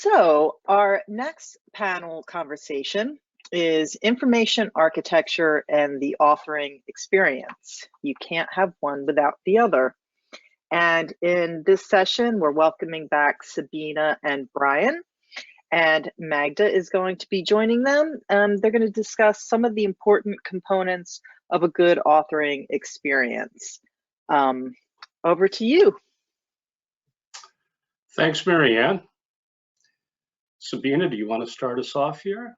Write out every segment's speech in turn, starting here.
So our next panel conversation is information architecture and the authoring experience. You can't have one without the other. And in this session, we're welcoming back Sabine and Brian, and Magda is going to be joining them. They're going to discuss some of the important components of a good authoring experience. Over to you. Thanks, Marianne. Sabine, do you want to start us off here?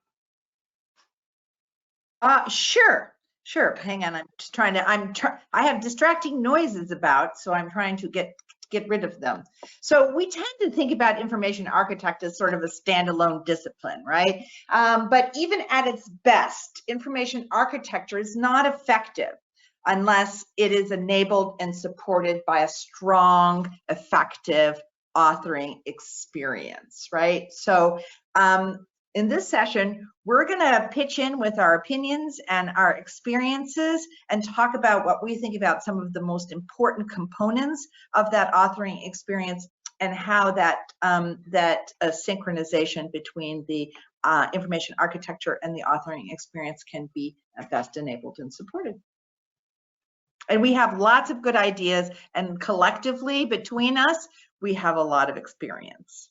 Sure. Hang on, I'm just trying to. I have distracting noises about, so I'm trying to get rid of them. So we tend to think about information architect as sort of a standalone discipline, right? But even at its best, information architecture is not effective unless it is enabled and supported by a strong, effective authoring experience, right? So in this session, we're going to pitch in with our opinions and our experiences and talk about what we think about some of the most important components of that authoring experience and how that synchronization between the information architecture and the authoring experience can be best enabled and supported. And we have lots of good ideas, and collectively between us, we have a lot of experience.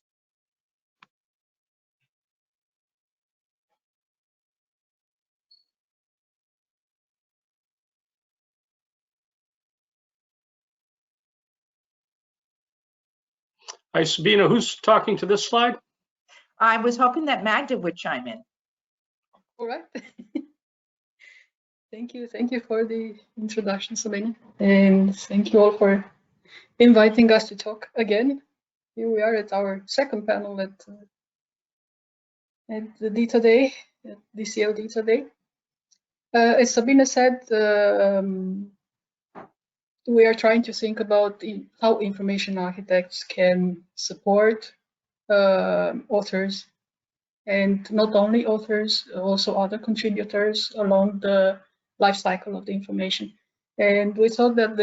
Hi, Sabine, who's talking to this slide? I was hoping that Magda would chime in. All right. Thank you for the introduction, Sabine, and thank you all for inviting us to talk again. Here we are at our second panel at the DITA Day, at DCO DITA Day. As Sabine said, we are trying to think about how information architects can support authors, and not only authors, also other contributors along the life cycle of the information. And we thought that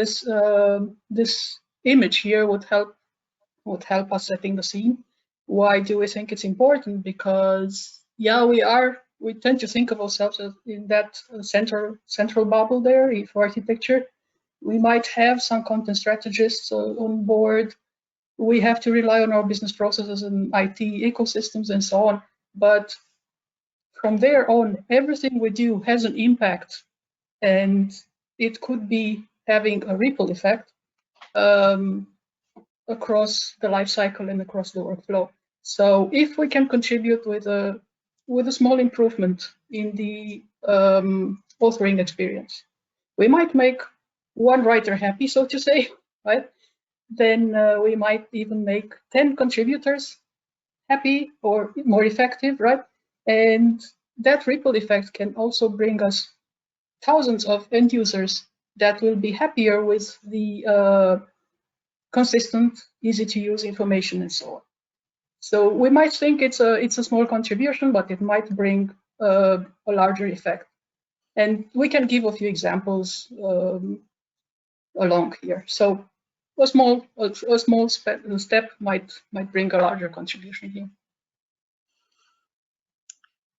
this image here would help us setting the scene. Why do we think it's important? Because yeah, we tend to think of ourselves as in that central bubble there for architecture. We might have some content strategists on board. We have to rely on our business processes and IT ecosystems and so on. But from there on, everything we do has an impact, and it could be having a ripple effect across the life cycle and across the workflow. So if we can contribute with a small improvement in the authoring experience, we might make one writer happy, so to say, right? Then we might even make 10 contributors happy or more effective, right? And that ripple effect can also bring us thousands of end users that will be happier with the consistent, easy to use information and so on. So we might think it's a small contribution, but it might bring a larger effect. And we can give a few examples along here. So a small step might bring a larger contribution here.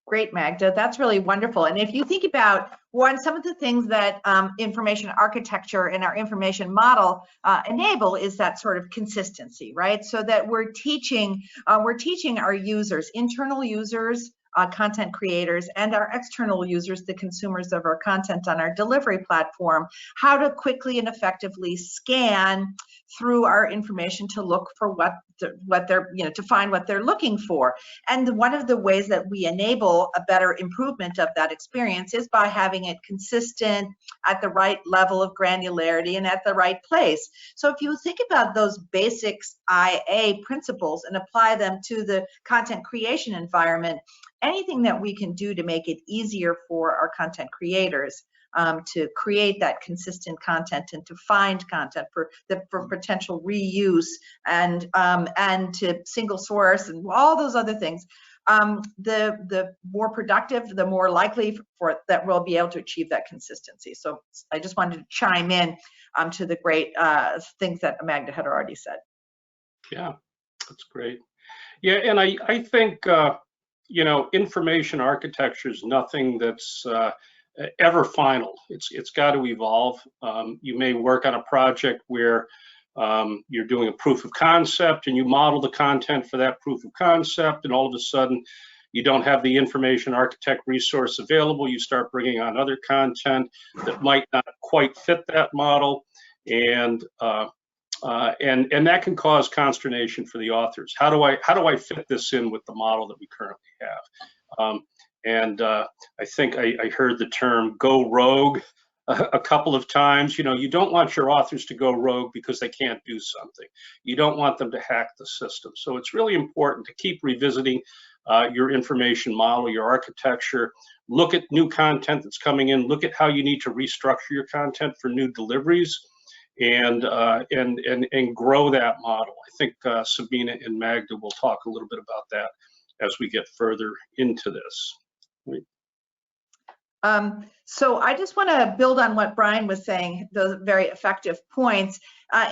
Great, Magda. That's really wonderful. And if you think about some of the things that information architecture and our information model enable is that sort of consistency, right? So that we're teaching our users, internal users, content creators, and our external users, the consumers of our content on our delivery platform, how to quickly and effectively scan through our information to look for what they're, to find what they're looking for. And one of the ways that we enable a better improvement of that experience is by having it consistent at the right level of granularity and at the right place. So if you think about those basics IA principles and apply them to the content creation environment, anything that we can do to make it easier for our content creators to create that consistent content and to find content for potential reuse and to single source and all those other things, the more productive, the more likely for that we'll be able to achieve that consistency. So I just wanted to chime in to the great things that Magda had already said. Yeah, That's great. Yeah, and I think, you know, information architecture is nothing that's ever final. It's got to evolve. You may work on a project where you're doing a proof of concept and you model the content for that proof of concept, and all of a sudden you don't have the information architect resource available. You start bringing on other content that might not quite fit that model, and that can cause consternation for the authors. How do I fit this in with the model that we currently have? I think I heard the term "go rogue" a couple of times. You know, you don't want your authors to go rogue because they can't do something. You don't want them to hack the system. So it's really important to keep revisiting your information model, your architecture. Look at new content that's coming in. Look at how you need to restructure your content for new deliveries, and grow that model. I think Sabine and Magda will talk a little bit about that as we get further into this. So I just want to build on what Brian was saying, those very effective points,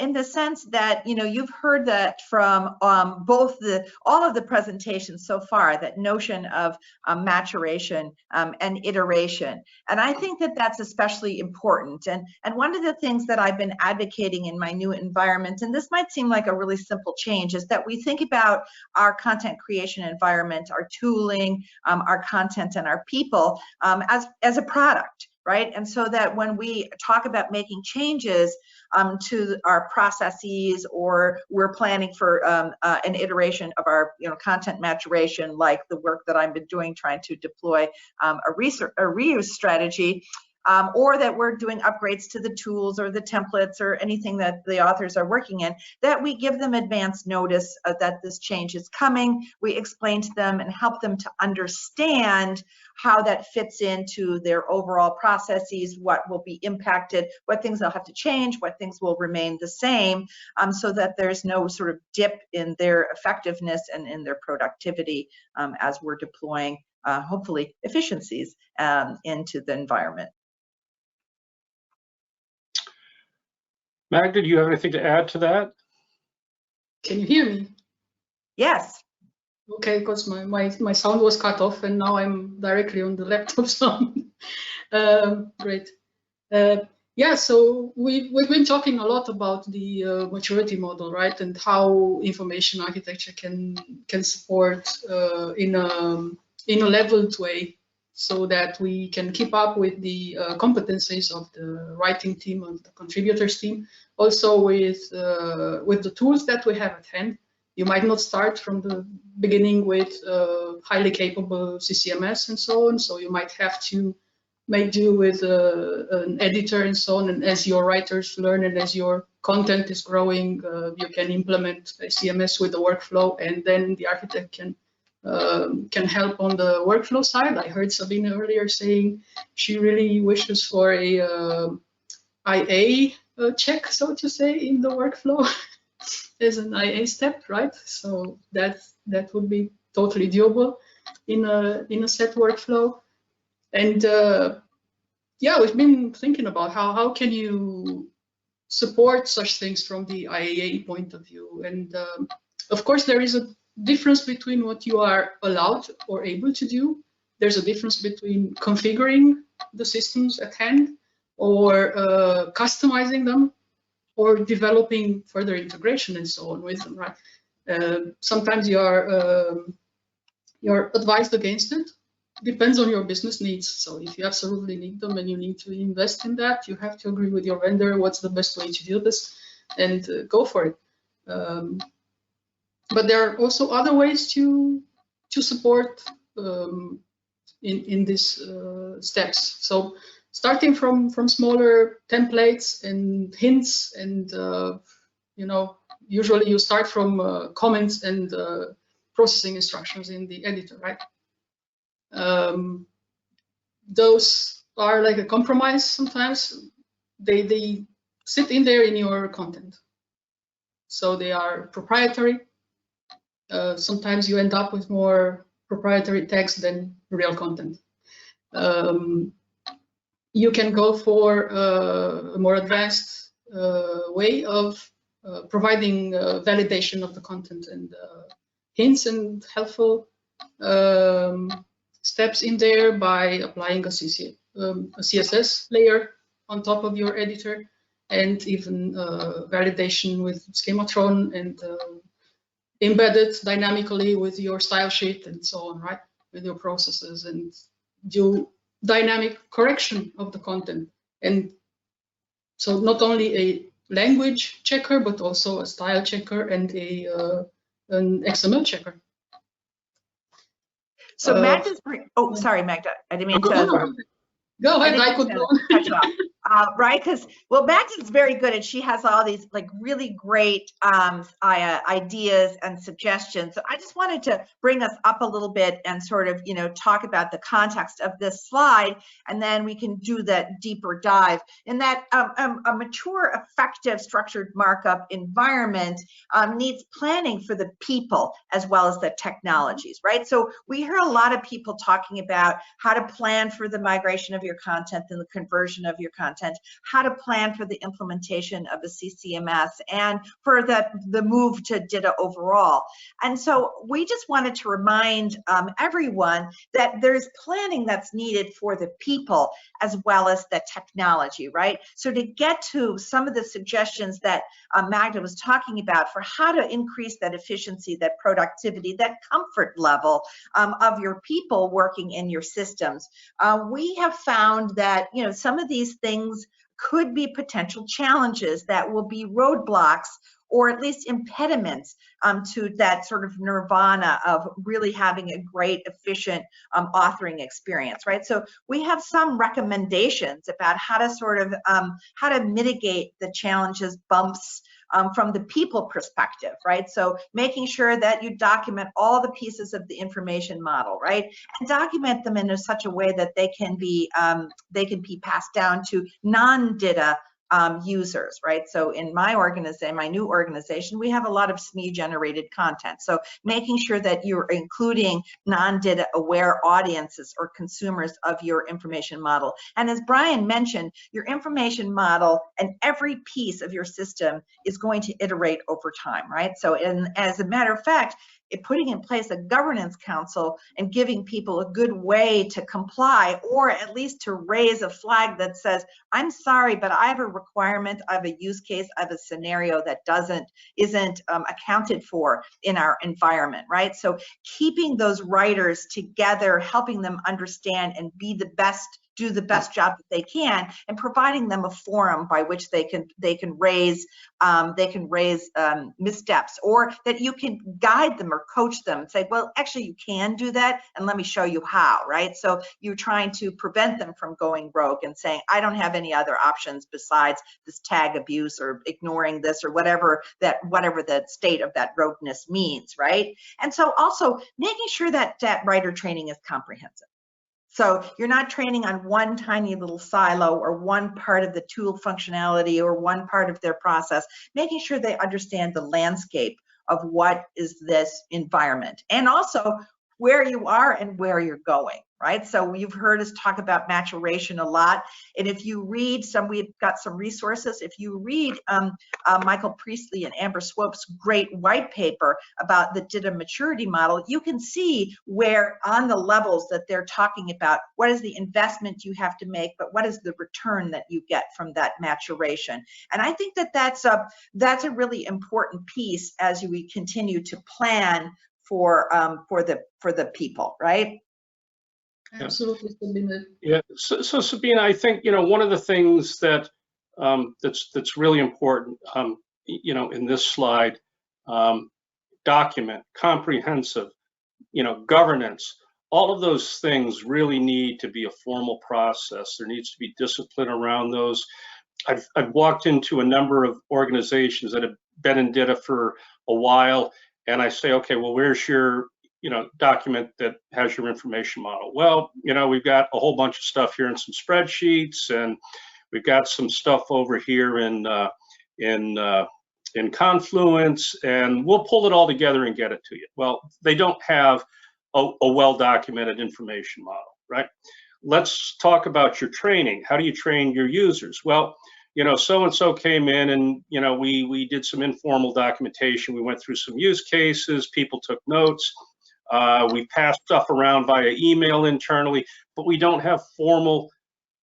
in the sense that, you know, you've heard that from all of the presentations so far, that notion of maturation and iteration. And I think that that's especially important. And one of the things that I've been advocating in my new environment, and this might seem like a really simple change, is that we think about our content creation environment, our tooling, our content, and our people as a product. Right, and so that when we talk about making changes to our processes, or we're planning for an iteration of our content maturation, like the work that I've been doing trying to deploy a reuse strategy, or that we're doing upgrades to the tools or the templates or anything that the authors are working in, that we give them advance notice that this change is coming. We explain to them and help them to understand how that fits into their overall processes, what will be impacted, what things they'll have to change, what things will remain the same, so that there's no sort of dip in their effectiveness and in their productivity as we're deploying, hopefully, efficiencies into the environment. Magda, do you have anything to add to that? Can you hear me? Yes. Okay, because my sound was cut off and now I'm directly on the laptop sound. Great. Yeah, so we've been talking a lot about the maturity model, right, and how information architecture can support in a leveled way, so that we can keep up with the competencies of the writing team and the contributors team, also with the tools that we have at hand. You might not start from the beginning with highly capable CCMS and so on, so you might have to make do with an editor and so on, and as your writers learn and as your content is growing, you can implement a CMS with the workflow, and then the architect can help on the workflow side. I heard Sabine earlier saying she really wishes for a IA check, so to say, in the workflow as an IA step, right? So that would be totally doable in a set workflow. And yeah, we've been thinking about how can you support such things from the IAA point of view. And of course, there is a difference between what you are allowed or able to do. There's a difference between configuring the systems at hand, or customizing them, or developing further integration and so on with them, right? Sometimes you're advised against it. Depends on your business needs. So if you absolutely need them and you need to invest in that, you have to agree with your vendor what's the best way to do this, and go for it. But there are also other ways to support in these steps. So starting from smaller templates and hints, and you know, usually you start from comments and processing instructions in the editor, right? Those are like a compromise sometimes. They sit in there in your content, so they are proprietary. Sometimes you end up with more proprietary text than real content. You can go for a more advanced way of providing validation of the content and hints and helpful steps in there by applying a CSS layer on top of your editor, and even validation with schematron and embedded dynamically with your style sheet and so on, right? With your processes, and do dynamic correction of the content. And so not only a language checker, but also a style checker and an XML checker. So Magda's, oh, sorry, Magda, I didn't mean to. Go ahead, I could go on. Right, because, well, Magda's very good, and she has all these like really great ideas and suggestions. So I just wanted to bring us up a little bit and sort of, you know, talk about the context of this slide, and then we can do that deeper dive. In that a mature, effective, structured markup environment needs planning for the people as well as the technologies, right? So we hear a lot of people talking about how to plan for the migration of your content and the conversion of your content, how to plan for the implementation of the CCMS, and for the move to DITA overall. And so we just wanted to remind everyone that there's planning that's needed for the people as well as the technology, right? So to get to some of the suggestions that Magda was talking about for how to increase that efficiency, that productivity, that comfort level of your people working in your systems, we have found that, you know, some of these things could be potential challenges that will be roadblocks or at least impediments to that sort of nirvana of really having a great, efficient authoring experience, right? So we have some recommendations about how to sort of, how to mitigate the challenges, bumps, from the people perspective, right? So making sure that you document all the pieces of the information model, right? And document them in such a way that they can be passed down to non-DITA users, right? So in my organization, my new organization, we have a lot of SME generated content. So making sure that you're including non-DITA aware audiences or consumers of your information model. And as Brian mentioned, your information model and every piece of your system is going to iterate over time, right? So as a matter of fact, putting in place a governance council and giving people a good way to comply, or at least to raise a flag that says, I'm sorry, but I have a requirement, I have a use case, I have a scenario that isn't accounted for in our environment, right? So keeping those writers together, helping them understand and be the best, do the best job that they can, and providing them a forum by which they can raise missteps, or that you can guide them or coach them and say, well, actually you can do that, and let me show you how, right? So you're trying to prevent them from going rogue and saying, I don't have any other options besides this tag abuse or ignoring this or whatever the state of that rogueness means, right? And so also making sure that writer training is comprehensive. So you're not training on one tiny little silo or one part of the tool functionality or one part of their process, making sure they understand the landscape of what is this environment, and also where you are and where you're going, right? So you've heard us talk about maturation a lot. And if you read we've got some resources. If you read Michael Priestley and Amber Swope's great white paper about the DITA maturity model, you can see where on the levels that they're talking about, what is the investment you have to make, but what is the return that you get from that maturation. And I think that that's a really important piece as we continue to plan for the people, right? Absolutely, Sabine. Yeah. So Sabine, I think, you know, one of the things that that's really important, you know, in this slide, document, comprehensive, you know, governance, all of those things really need to be a formal process. There needs to be discipline around those. I've walked into a number of organizations that have been in DITA for a while, and I say, okay, well, where's your, you know, document that has your information model? Well, you know, we've got a whole bunch of stuff here in some spreadsheets, and we've got some stuff over here in Confluence, and we'll pull it all together and get it to you. Well, they don't have a well-documented information model, right? Let's talk about your training. How do you train your users? Well, you know, so-and-so came in and, you know, we did some informal documentation. We went through some use cases, people took notes. We passed stuff around via email internally, but we don't have formal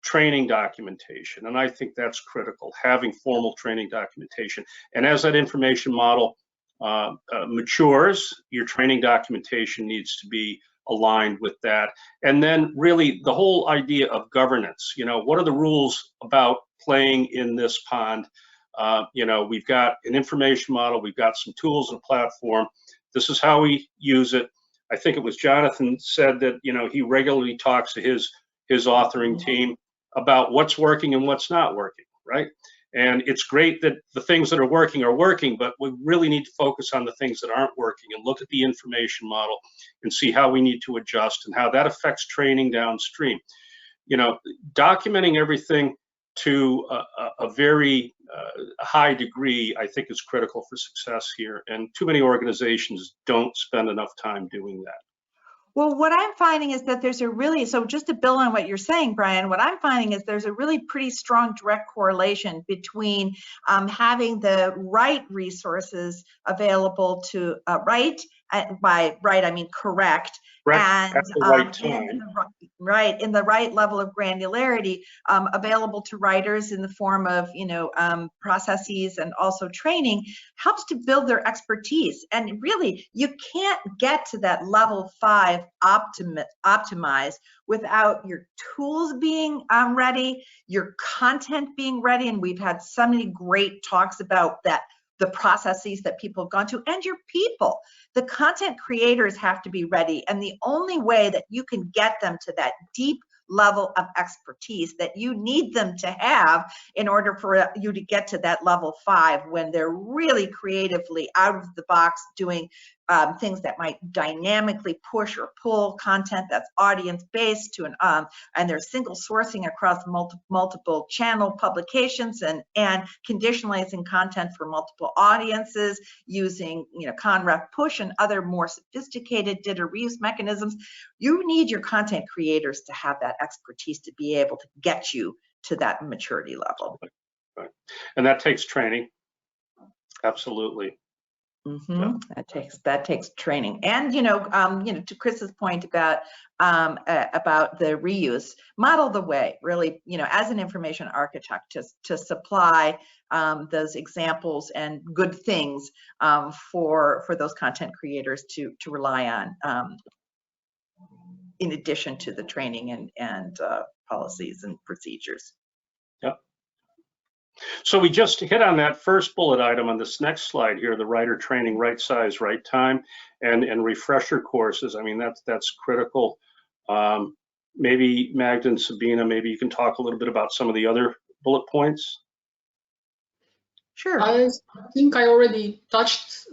training documentation. And I think that's critical, having formal training documentation. And as that information model matures, your training documentation needs to be aligned with that. And then really the whole idea of governance, you know, what are the rules about playing in this pond? You know, we've got an information model, we've got some tools and a platform. This is how we use it. I think it was Jonathan said that, you know, he regularly talks to his authoring team about what's working and what's not working, right? And it's great that the things that are working, but we really need to focus on the things that aren't working and look at the information model and see how we need to adjust and how that affects training downstream. You know, documenting everything to a very high degree, I think, is critical for success here. And too many organizations don't spend enough time doing that. Well, what I'm finding is that there's a really, so just to build on what you're saying, Brian, what I'm finding is there's a really pretty strong direct correlation between having the right resources available to by right, I mean correct, and at the right time. in the right level of granularity available to writers in the form of, you know, processes and also training, helps to build their expertise. And really, you can't get to that level 5 optimize without your tools being ready, your content being ready. And we've had so many great talks about that, the processes that people have gone to, and your people. The content creators have to be ready. And the only way that you can get them to that deep level of expertise that you need them to have in order for you to get to that level 5, when they're really creatively out of the box doing things that might dynamically push or pull content that's audience based to and they're single sourcing across multiple channel publications and conditionalizing content for multiple audiences using, you know, conref push and other more sophisticated DITA reuse mechanisms. You need your content creators to have that expertise to be able to get you to that maturity level. Right. And that takes training. Absolutely. Mm-hmm. Yeah. That takes training, and you know, to Chris's point about the reuse, model the way, really, you know, as an information architect to supply those examples and good things for those content creators to rely on, in addition to the training and policies and procedures. Yep. So we just hit on that first bullet item on this next slide here, the writer training, right size, right time, and refresher courses. I mean, that's critical. Maybe Magda and Sabine, maybe you can talk a little bit about some of the other bullet points. Sure. I think I already touched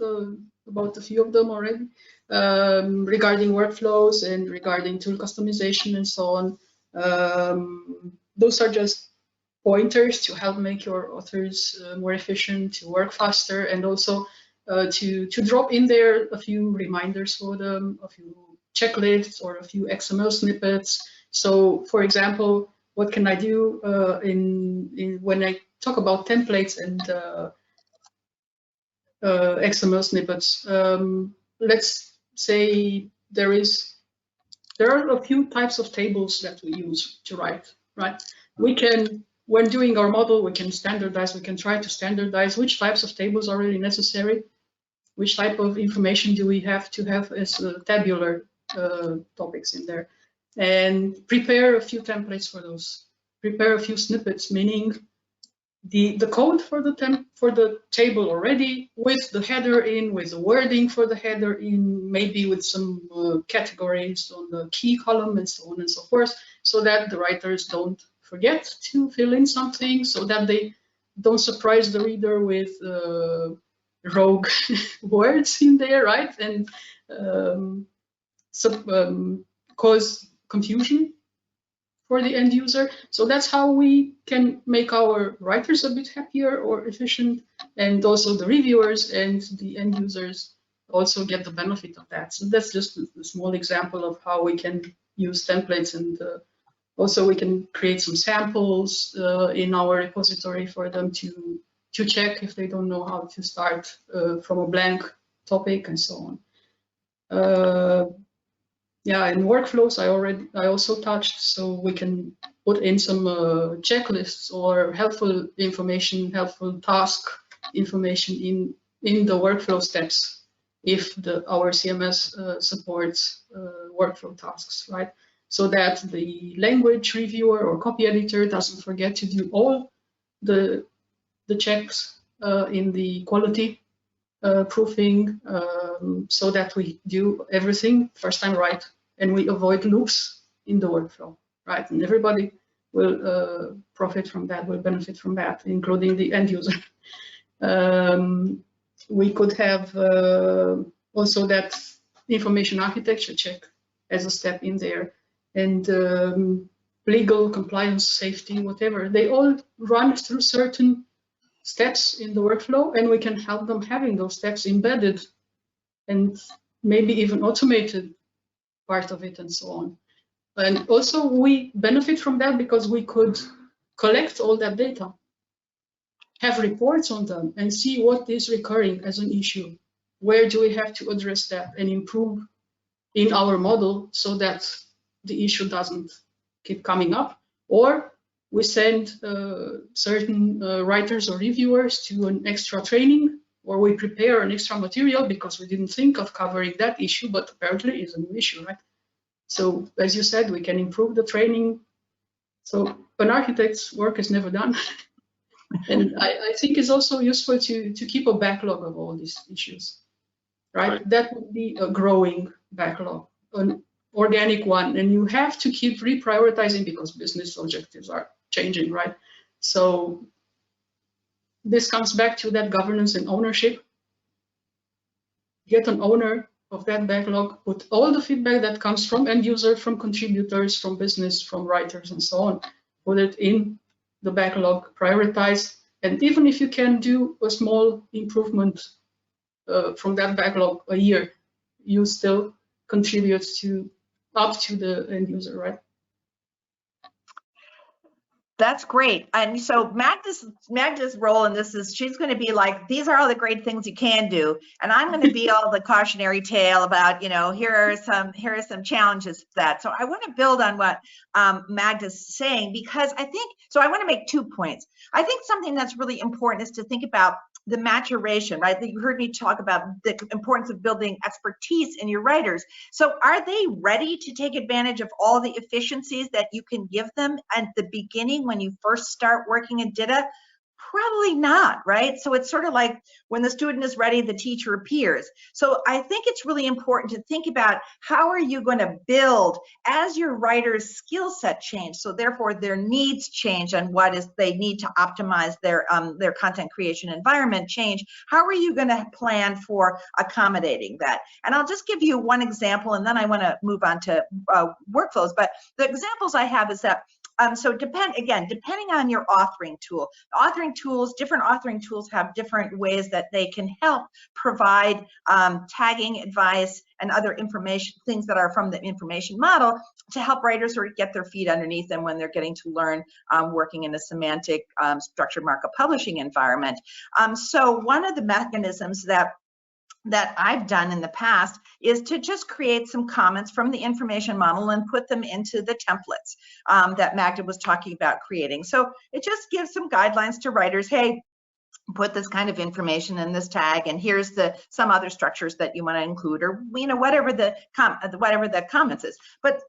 about a few of them already, regarding workflows and regarding tool customization and so on. Those are just pointers to help make your authors more efficient, to work faster, and also to drop in there a few reminders for them, a few checklists or a few XML snippets. So, for example, what can I do when I talk about templates and XML snippets? Let's say there are a few types of tables that we use to write, right? We can, when doing our model, we can standardize, we can try to standardize which types of tables are really necessary, which type of information do we have to have as tabular topics in there, and prepare a few templates for those. Prepare a few snippets, meaning the code for the table already, with the header in, with the wording for the header in, maybe with some categories on the key column and so on and so forth, so that the writers don't forget to fill in something, so that they don't surprise the reader with rogue words in there, right? And cause confusion for the end user. So that's how we can make our writers a bit happier or efficient, and also the reviewers and the end users also get the benefit of that. So that's just a small example of how we can use templates and Also, we can create some samples in our repository for them to check if they don't know how to start from a blank topic and so on. Yeah, and workflows I also touched, so we can put in some checklists or helpful information, helpful task information in the workflow steps if our CMS supports workflow tasks, right? So that the language reviewer or copy editor doesn't forget to do all the checks in the quality proofing, so that we do everything first time right, and we avoid loops in the workflow, right? And everybody will profit from that, will benefit from that, including the end user. We could have also that information architecture check as a step in there, and legal, compliance, safety, whatever, they all run through certain steps in the workflow, and we can help them having those steps embedded and maybe even automated part of it and so on. And also we benefit from that because we could collect all that data, have reports on them, and see what is recurring as an issue. Where do we have to address that and improve in our model so that the issue doesn't keep coming up? Or we send certain writers or reviewers to an extra training, or we prepare an extra material because we didn't think of covering that issue, but apparently it's a new issue, right? So as you said, we can improve the training. So an architect's work is never done. And I think it's also useful to keep a backlog of all these issues, right? That would be a growing backlog, an organic one, and you have to keep reprioritizing because business objectives are changing, right? So this comes back to that governance and ownership. Get an owner of that backlog, put all the feedback that comes from end user, from contributors, from business, from writers, and so on, put it in the backlog, prioritize, and even if you can do a small improvement from that backlog a year, you still contribute up to the end user, right? That's great. And so Magda's role in this is she's going to be like, these are all the great things you can do, and I'm going to be all the cautionary tale about, you know, here are some challenges to that. So I want to build on what Magda's saying, because I think, so I want to make 2 points. I think something that's really important is to think about the maturation, right? You heard me talk about the importance of building expertise in your writers. So are they ready to take advantage of all the efficiencies that you can give them at the beginning when you first start working in DITA? Probably not, right? So it's sort of like when the student is ready, the teacher appears. So I think it's really important to think about how are you going to build as your writer's skill set change. So therefore their needs change and what is they need to optimize their content creation environment change. How are you going to plan for accommodating that? And I'll just give you one example, and then I want to move on to workflows. But the examples I have is that so depending on your authoring tool, different authoring tools have different ways that they can help provide tagging advice and other information, things that are from the information model to help writers sort of get their feet underneath them when they're getting to learn working in a semantic structured markup publishing environment. So one of the mechanisms that I've done in the past is to just create some comments from the information model and put them into the templates that Magda was talking about creating. So it just gives some guidelines to writers. Hey, put this kind of information in this tag, and here's some other structures that you want to include, or whatever the comments is. But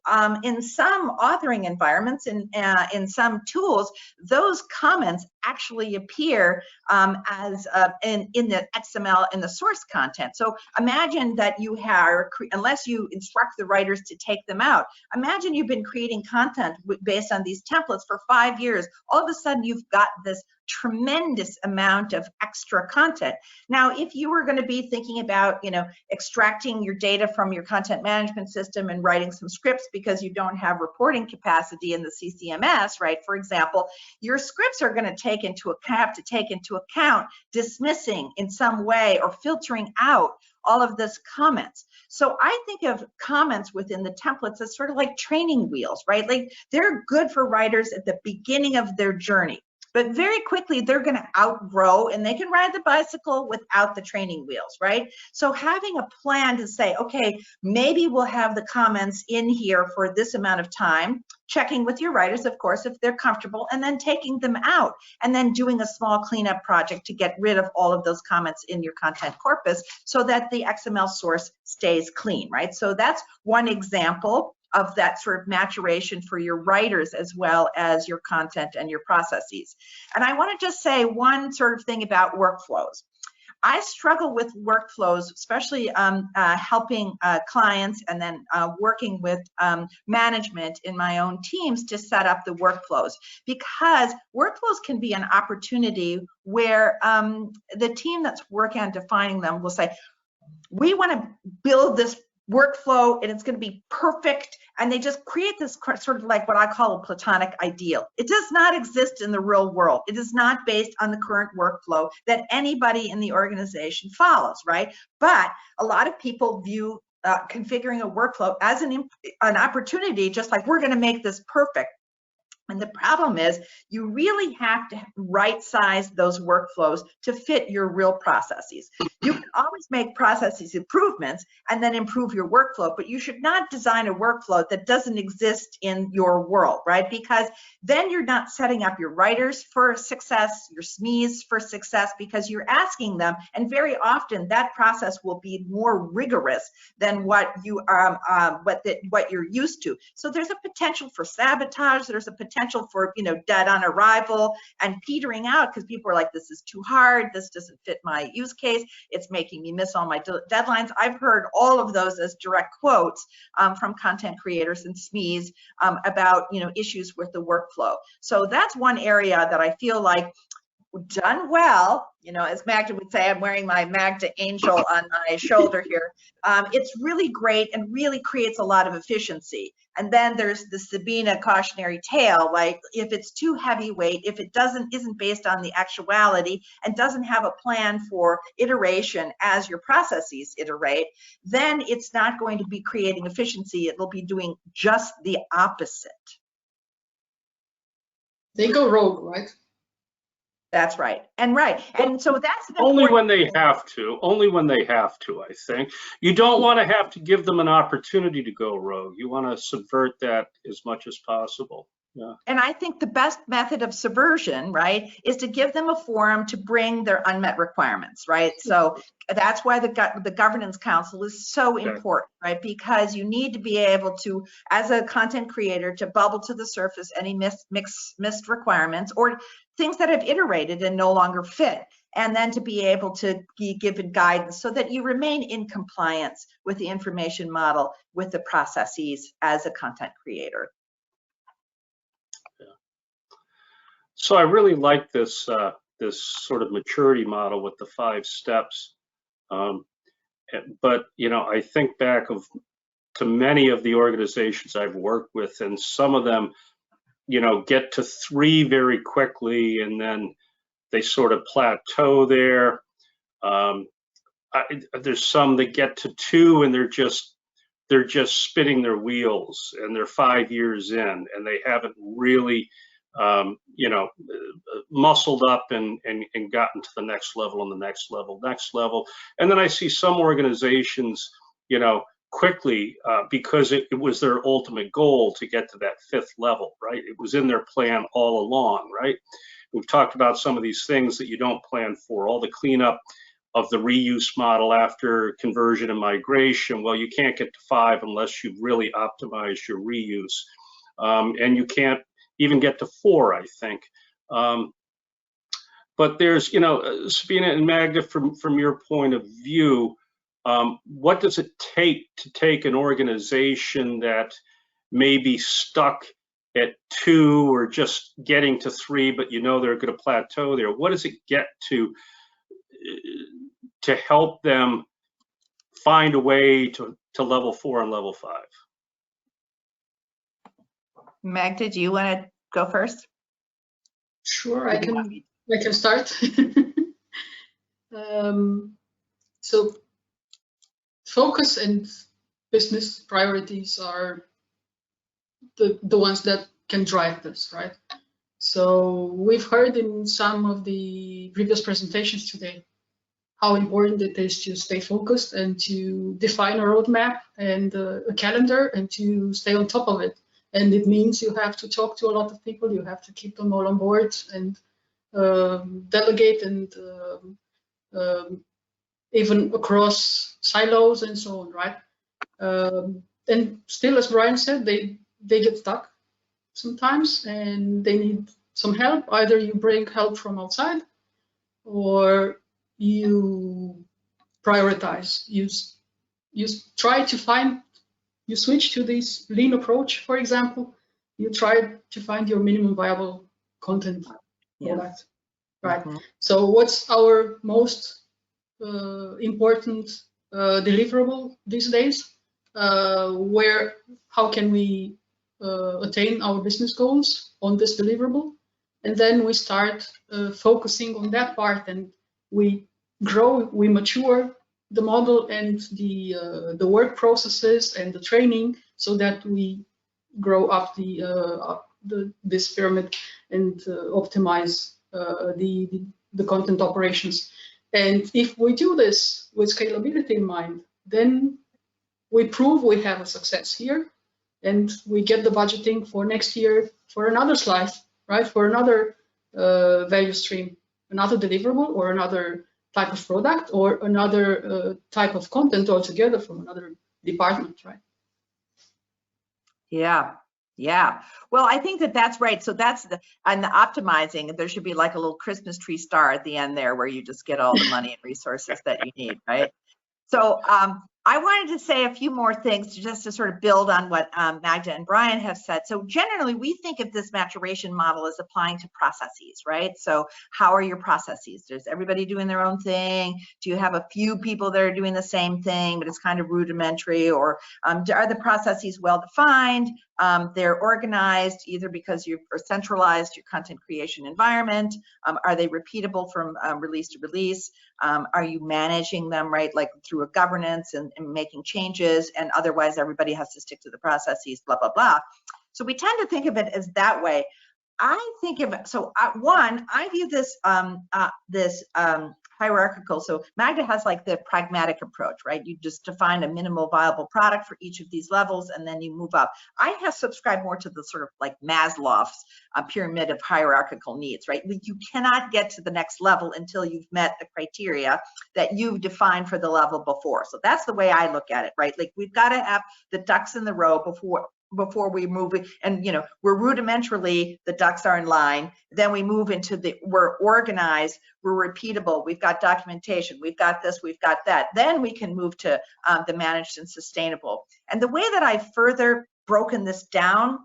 in some authoring environments, in some tools, those comments actually appear as in the XML in the source content. So imagine that you have, unless you instruct the writers to take them out, imagine you've been creating content based on these templates for 5 years. All of a sudden, you've got this tremendous amount of extra content. Now, if you were going to be thinking about, extracting your data from your content management system and writing some scripts because you don't have reporting capacity in the CCMS, right? For example, your scripts are going to have to take into account dismissing in some way or filtering out all of this comments. So I think of comments within the templates as sort of like training wheels, right? Like they're good for writers at the beginning of their journey. But very quickly, they're going to outgrow and they can ride the bicycle without the training wheels, right? So having a plan to say, okay, maybe we'll have the comments in here for this amount of time, checking with your writers, of course, if they're comfortable, and then taking them out and then doing a small cleanup project to get rid of all of those comments in your content corpus so that the XML source stays clean, right? So that's one example of that sort of maturation for your writers as well as your content and your processes. And I want to just say one sort of thing about workflows. I struggle with workflows, especially helping clients and then working with management in my own teams to set up the workflows, because workflows can be an opportunity where the team that's working on defining them will say, we want to build this workflow and it's going to be perfect, and they just create this sort of like what I call a platonic ideal. It does not exist in the real world. It is not based on the current workflow that anybody in the organization follows, right? But a lot of people view configuring a workflow as an opportunity, just like we're going to make this perfect. And the problem is you really have to right size those workflows to fit your real processes. You can always make processes improvements and then improve your workflow, but you should not design a workflow that doesn't exist in your world, right? Because then you're not setting up your writers for success, your SMEs for success, because you're asking them, and very often that process will be more rigorous than what you what you're used to. So there's a potential for sabotage. There's a potential for, you know, dead on arrival and petering out because people are like, this is too hard. This doesn't fit my use case. It's making me miss all my deadlines. I've heard all of those as direct quotes from content creators and SMEs about, you know, issues with the workflow. So that's one area that I feel like done well, you know, as Magda would say, I'm wearing my Magda angel on my shoulder here. It's really great and really creates a lot of efficiency. And then there's the Sabine cautionary tale, like if it's too heavyweight, if it isn't based on the actuality and doesn't have a plan for iteration as your processes iterate, then it's not going to be creating efficiency. It'll be doing just the opposite. They go rogue, right? That's right. And so that's only when they have to. Only when they have to, I think. You don't want to have to give them an opportunity to go rogue. You want to subvert that as much as possible. Yeah. And I think the best method of subversion, right, is to give them a forum to bring their unmet requirements, right? So that's why the governance council is so important, right? Because you need to be able to, as a content creator, to bubble to the surface any missed requirements or things that have iterated and no longer fit, and then to be able to be given guidance so that you remain in compliance with the information model, with the processes as a content creator. So I really like this this sort of maturity model with the 5 steps. But you know, I think back to many of the organizations I've worked with, and some of them, you know, get to 3 very quickly, and then they sort of plateau there. There's some that get to 2, and they're just spinning their wheels, and they're 5 years in, and they haven't really you know, muscled up and gotten to the next level and the next level. And then I see some organizations, you know, quickly because it was their ultimate goal to get to that 5th level, right? It was in their plan all along, right? We've talked about some of these things that you don't plan for, all the cleanup of the reuse model after conversion and migration. Well, you can't get to 5 unless you've really optimized your reuse. And you can't even get to 4, I think. But there's, you know, Sabine and Magda, from your point of view, what does it take to take an organization that may be stuck at 2 or just getting to 3, but you know they're going to plateau there? What does it get to help them find a way to level 4 and level 5? Magda, do you want to go first? Sure, I can start. So focus and business priorities are the ones that can drive this, right? So we've heard in some of the previous presentations today how important it is to stay focused and to define a roadmap and a calendar and to stay on top of it. And it means you have to talk to a lot of people, you have to keep them all on board and delegate and even across silos and so on, right? And still, as Brian said, they get stuck sometimes and they need some help. Either you bring help from outside or you prioritize. You try to find, you switch to this lean approach, for example. You try to find your minimum viable content product, right? Mm-hmm. So what's our most important deliverable these days? How can we attain our business goals on this deliverable? And then we start focusing on that part, and we grow, we mature the model and the work processes and the training, so that we grow up this pyramid and optimize the content operations. And if we do this with scalability in mind, then we prove we have a success here, and we get the budgeting for next year for another slice, right? For another value stream, another deliverable, or another type of product, or another type of content altogether from another department, right? Yeah. Well, I think that's right. So that's on the optimizing, there should be like a little Christmas tree star at the end there where you just get all the money and resources that you need, right? So I wanted to say a few more things just to sort of build on what Magda and Brian have said. So generally, we think of this maturation model as applying to processes, right? So how are your processes? Is everybody doing their own thing? Do you have a few people that are doing the same thing, but it's kind of rudimentary? Or are the processes well defined? They're organized either because you've centralized your content creation environment. Are they repeatable from release to release? Are you managing them, right, like through a governance and making changes, and otherwise everybody has to stick to the processes, blah, blah, blah. So we tend to think of it as that way. I think of it, so one, I view this hierarchical. So Magda has like the pragmatic approach, right? You just define a minimal viable product for each of these levels, and then you move up. I have subscribed more to the sort of like Maslow's pyramid of hierarchical needs, right? You cannot get to the next level until you've met the criteria that you've defined for the level before. So that's the way I look at it, right? Like we've got to have the ducks in the row before we move it. And we're rudimentarily, the ducks are in line, then we move into we're organized, we're repeatable, we've got documentation, we've got this, we've got that, then we can move to the managed and sustainable. And the way that I've further broken this down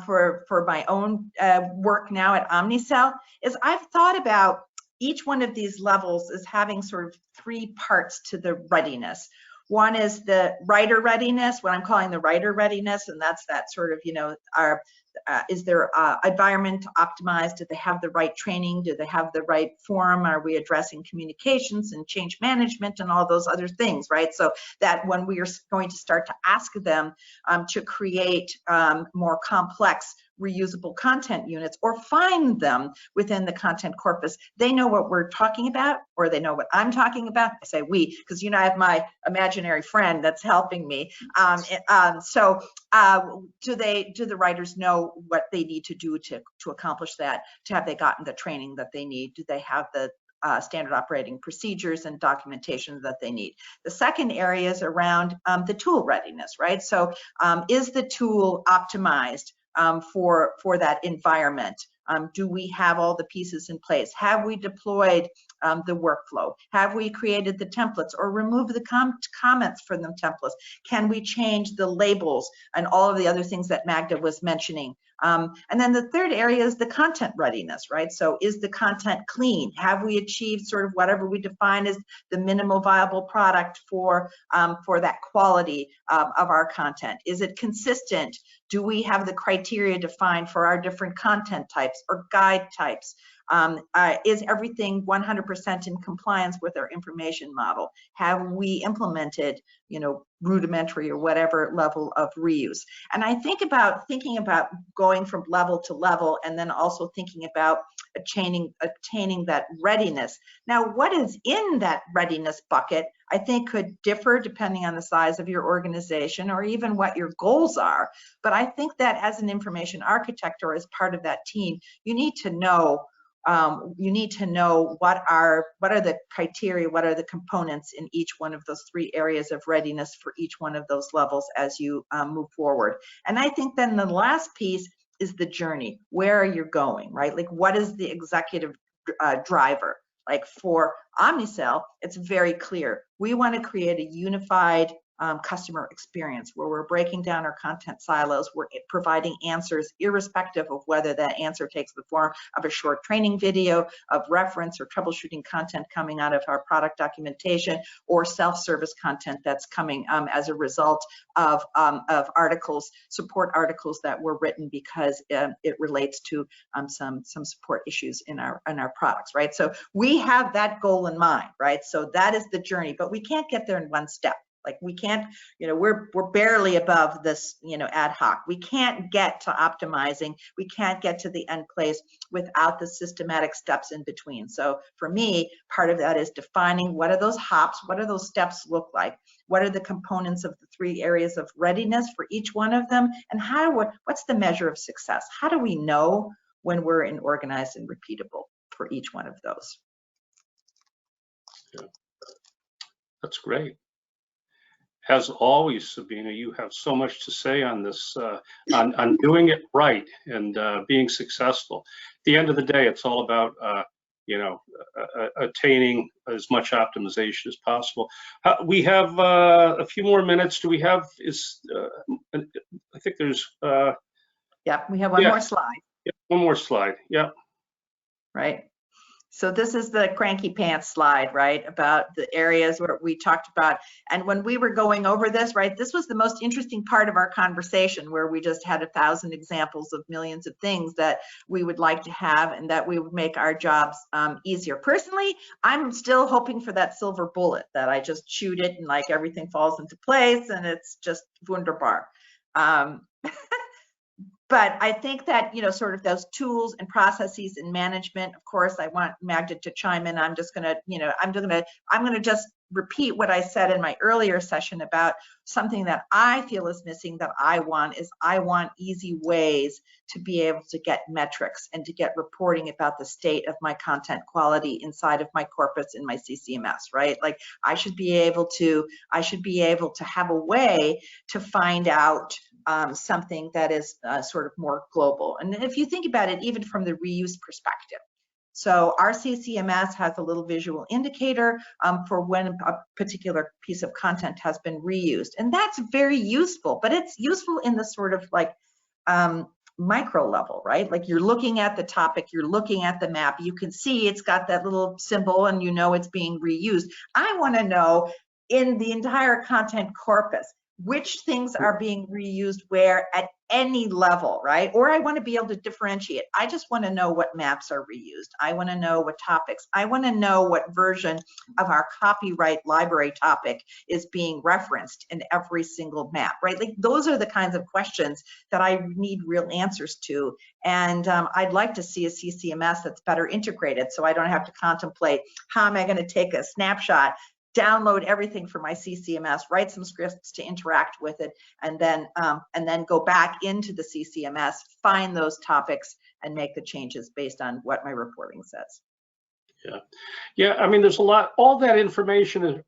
for my own work now at Omnicell is I've thought about each one of these levels as having sort of three parts to the readiness. One is the writer readiness, what I'm calling the writer readiness, and that's that sort of, is their environment optimized? Do they have the right training? Do they have the right forum? Are we addressing communications and change management and all those other things, right? So that when we are going to start to ask them to create more complex reusable content units or find them within the content corpus, they know what we're talking about, or they know what I'm talking about. I say we, because I have my imaginary friend that's helping me. So do the writers know what they need to do to accomplish that? Have they gotten the training that they need? Do they have the standard operating procedures and documentation that they need? The second area is around the tool readiness, right? So is the tool optimized for that environment? Do we have all the pieces in place? Have we deployed the workflow? Have we created the templates or removed the comments from the templates? Can we change the labels and all of the other things that Magda was mentioning? And then the third area is the content readiness, right? So is the content clean? Have we achieved sort of whatever we define as the minimal viable product for that quality of our content? Is it consistent? Do we have the criteria defined for our different content types or guide types? Is everything 100% in compliance with our information model? Have we implemented, rudimentary or whatever level of reuse? And I thinking about going from level to level, and then also thinking about attaining that readiness. Now, what is in that readiness bucket, I think could differ depending on the size of your organization or even what your goals are. But I think that as an information architect or as part of that team, you need to know what are the criteria, what are the components in each one of those 3 areas of readiness for each one of those levels as you move forward. And I think then the last piece is the journey. Where are you going, right? Like, what is the executive driver? Like for Omnicell, it's very clear. We want to create a unified customer experience where we're breaking down our content silos, we're providing answers irrespective of whether that answer takes the form of a short training video, of reference or troubleshooting content coming out of our product documentation, or self-service content that's coming as a result of articles, support articles that were written because it relates to some support issues in our products, right? So we have that goal in mind, right? So that is the journey, but we can't get there in one step. Like we can't, we're barely above this, ad hoc. We can't get to optimizing. We can't get to the end place without the systematic steps in between. So for me, part of that is defining what are those hops, what do those steps look like? What are the components of the 3 areas of readiness for each one of them? And what's the measure of success? How do we know when we're in organized and repeatable for each one of those? Yeah. That's great. As always, Sabine, you have so much to say on this, on doing it right and being successful. At the end of the day, it's all about, attaining as much optimization as possible. We have a few more minutes. Do we have, I think there's... yeah, we have one more slide. Yeah, one more slide, yeah. Right. So this is the cranky pants slide, right, about the areas where we talked about. And when we were going over this, right, this was the most interesting part of our conversation, where we just had 1,000 examples of millions of things that we would like to have and that we would make our jobs easier. Personally, I'm still hoping for that silver bullet, that I just shoot it and like everything falls into place and it's just wunderbar. But I think that, sort of those tools and processes and management, of course, I want Magda to chime in. I'm just going to, I'm going to just repeat what I said in my earlier session about something that I feel is missing, that I want easy ways to be able to get metrics and to get reporting about the state of my content quality inside of my corpus in my CCMS, right? Like I should be able to have a way to find out something that is sort of more global. And if you think about it, even from the reuse perspective. So our CCMS has a little visual indicator for when a particular piece of content has been reused. And that's very useful, but it's useful in the sort of like micro level, right? Like you're looking at the topic, you're looking at the map, you can see it's got that little symbol and it's being reused. I want to know in the entire content corpus, which things are being reused where at any level, right? Or I want to be able to differentiate. I just want to know what maps are reused. I want to know what topics. I want to know what version of our copyright library topic is being referenced in every single map, right? Like those are the kinds of questions that I need real answers to. And I'd like to see a CCMS that's better integrated, so I don't have to contemplate how am I going to take a snapshot, download everything from my CCMS, write some scripts to interact with it, and then go back into the CCMS, find those topics, and make the changes based on what my reporting says. Yeah. I mean, there's a lot. All that information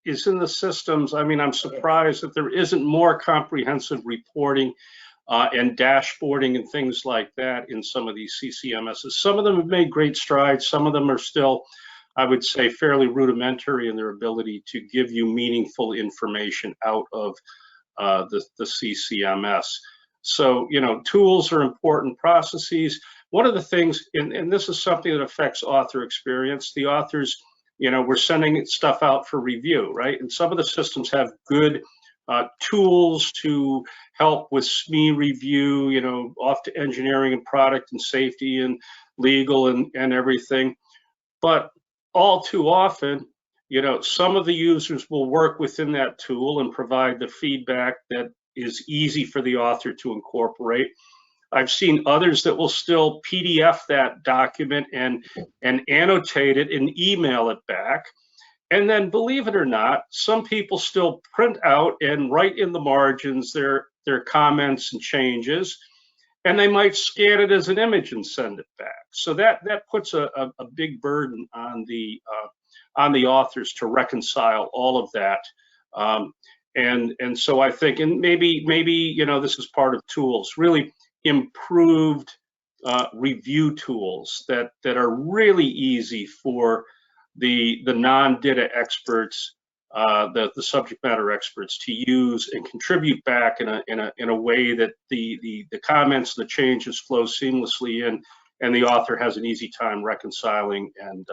is in the systems. I mean, I'm surprised that there isn't more comprehensive reporting and dashboarding and things like that in some of these CCMSs. Some of them have made great strides. Some of them are still, I would say, fairly rudimentary in their ability to give you meaningful information out of the CCMS. So, tools are important, processes. One of the things, and this is something that affects author experience, the authors, we're sending stuff out for review, right? And some of the systems have good tools to help with SME review, you know, off to engineering and product and safety and legal and everything. But all too often, you know, some of the users will work within that tool and provide the feedback that is easy for the author to incorporate. I've seen others that will still PDF that document and annotate it and email it back. And then, believe it or not, some people still print out and write in the margins their comments and changes, and they might scan it as an image and send it back. So that puts a big burden on the authors to reconcile all of that. And so I think, and maybe you know, this is part of tools, really improved review tools that are really easy for the non-DITA experts, the subject matter experts, to use and contribute back in a way that the comments, the changes flow seamlessly in, and the author has an easy time reconciling and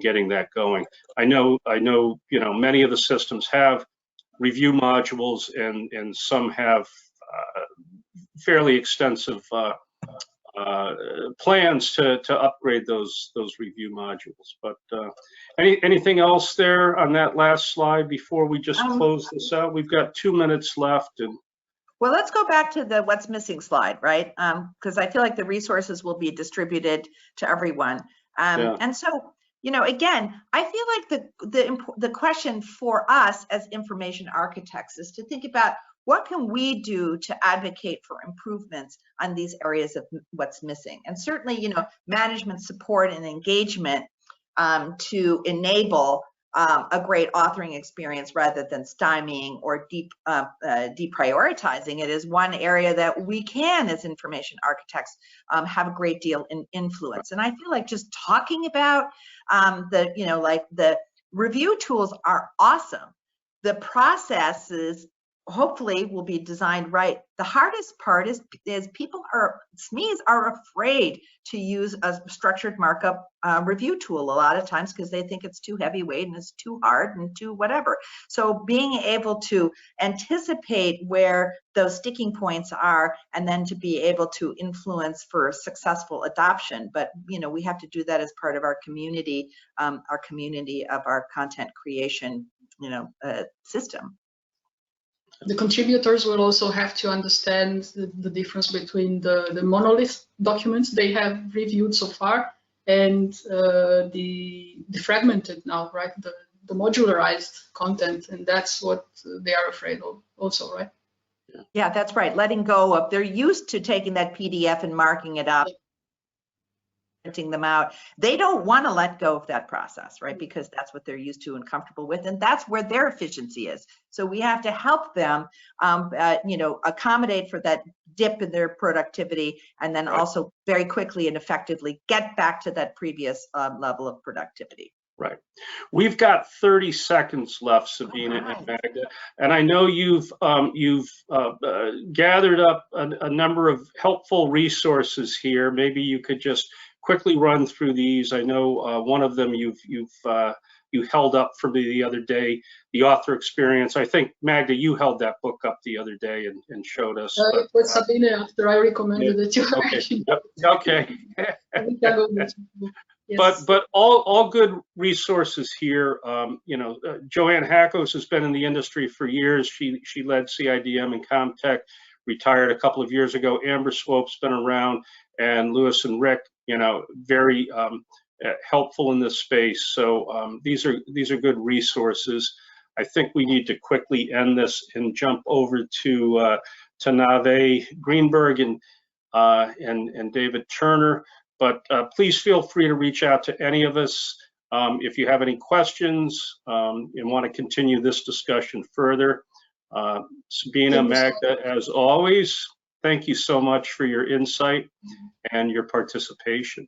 getting that going. I know you know, many of the systems have review modules, and some have fairly extensive plans to upgrade those review modules. But anything else there on that last slide before we just close this out? We've got 2 minutes left. And well, let's go back to the what's missing slide, right? Because I feel like the resources will be distributed to everyone. Yeah. And so, you know, again, I feel like the question for us as information architects is to think about, what can we do to advocate for improvements on these areas of what's missing? And certainly, you know, management support and engagement to enable a great authoring experience rather than stymieing or deprioritizing it is one area that we can, as information architects, have a great deal in influence. And I feel like just talking about you know, like the review tools are awesome. The processes hopefully will be designed right. The hardest part is people SMEs are afraid to use a structured markup review tool a lot of times because they think it's too heavyweight and it's too hard and too whatever. So being able to anticipate where those sticking points are and then to be able to influence for successful adoption. But, you know, we have to do that as part of our community of our content creation, you know, system. The contributors will also have to understand the difference between the monolith documents they have reviewed so far and the fragmented now, right? The modularized content, and that's what they are afraid of also, right? Yeah, that's right. Letting go of, they're used to taking that PDF and marking it up, printing them out. They don't want to let go of that process, right? Because that's what they're used to and comfortable with, and that's where their efficiency is. So we have to help them, you know, accommodate for that dip in their productivity, and then also very quickly and effectively get back to that previous level of productivity. Right. We've got 30 seconds left, Sabine and Magda, and I know you've gathered up a number of helpful resources here. Maybe you could just quickly run through these. I know one of them you held up for me the other day, the author experience. I think, Magda, you held that book up the other day and showed us. It was Sabine after I recommended it. Okay. Yes. But all good resources here. You know, Joanne Hackos has been in the industry for years. She led CIDM and Comtech, retired a couple of years ago. Amber Swope's been around, and Lewis and Rick, you know, very helpful in this space. So these are good resources. I think we need to quickly end this and jump over to Nave Greenberg and David Turner. But please feel free to reach out to any of us if you have any questions and want to continue this discussion further. Sabine, Magda, as always, thank you so much for your insight and your participation.